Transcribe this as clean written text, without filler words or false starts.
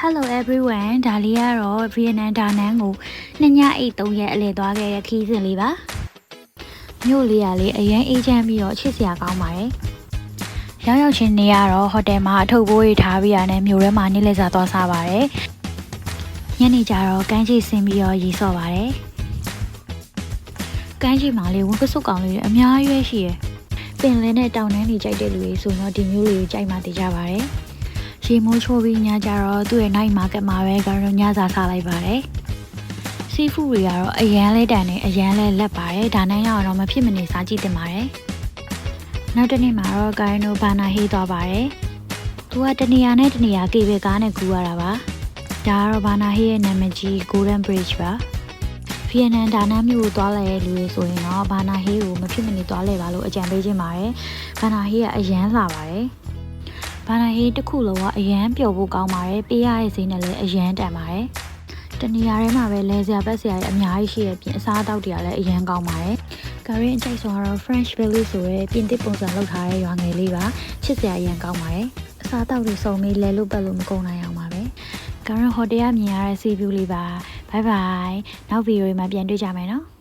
Hello everyone ဒါလေးကတော့ Vietnam ဒါနန်းကို2ညအိတ်3ရက်အလဲသွားခဲ့တဲ့ခီးစဉ်လေးပါမြို့လေးကလေအရင်အေးချမ်းပြီးတော့ချစ်စရာကောင်းပါတယ်ရောက်ချင်းနေရတော့ဟိုတယ်မှာအထုပ်ဘိုးတွေထားပြီးရတယ်မြို့ထဲမှာနေလဲစားသွားစားပါတယ်ညနေကျတော့ကမ်းခြေဆင်းပြီးတော့ရေဆော့ပါတယ်ကမ်းခြေမှာလေဝန်းကစုတ်ကောင်လေးတွေအများကြီးရှိရယ်ပင်လယ်နဲ့တောင်တန်းတွေကြိုက်တဲ့လူတွေဆိုတော့ဒီမျိုးတွေကိုကြိုက်မှသိကြပါတယ်ရေမိုးချိုးပြီးညကြတော့သူ့ရဲ့ night market မှာပဲကတော့ညစာစားလိုက်ပါတယ်။ seafood တွေကတော့အရန်လဲတန်နေအရန်လဲလက်ပါတယ်။ဒါနဲ့ရတော့မဖြစ်မနေစားကြည့်တင်ပါတယ်။နောက်တစ်နေ့မှာတော့ကိုင်းနိုဘာနာဟေးသွားပါတယ်။သူကတနေရာနဲ့တနေရာကေဘယ်ကားနဲ့ကူရတာပါ။ဒါကတော့ဘာနာဟေးရဲ့နာမည်ကြီး Golden Bridge ပါ။ဗီယက်နမ်ဒါနန်းမြို့ကိုသွားလာတဲ့လူတွေဆိုရင်တော့ဘာနာဟေးကိုမဖြစ်မနေသွားလဲပါလို့အကြံပေးခြင်းပါတယ်။ဘာနာဟေးကအရန်လာပါတယ်။ဘာနာဟေးတစ်ခုလုံးကအရန်ပျော်ဖို့ကောင်းပါတယ်ပေးရတဲ့ဈေးနဲ့လည်းအရန်တန်ပါတယ်တနေရာထဲမှာပဲလဲစရာပတ်စရာတွေအများကြီးရှိတဲ့ပြင်အစားအသောက်တွေကလည်းအရန်ကောင်းပါတယ်ကာရင်အကြိုက်ဆုံးကတော့ French Village ဆိုတဲ့ပြင်သစ်ပုံစံလုပ်ထားတဲ့ရွာငယ်လေးပါချစ်စရာအရန်ကောင်းပါတယ်အစားအသောက်တွေစုံပြီးလဲလို့ပတ်လို့မကုန်နိုင်အောင်ပါပဲကာရင်ဟိုတယ်ကမြင်ရတဲ့ sea view လေးပါ bye bye နောက်ဗီဒီယိုမှာပြန်တွေ့ကြမယ်နော်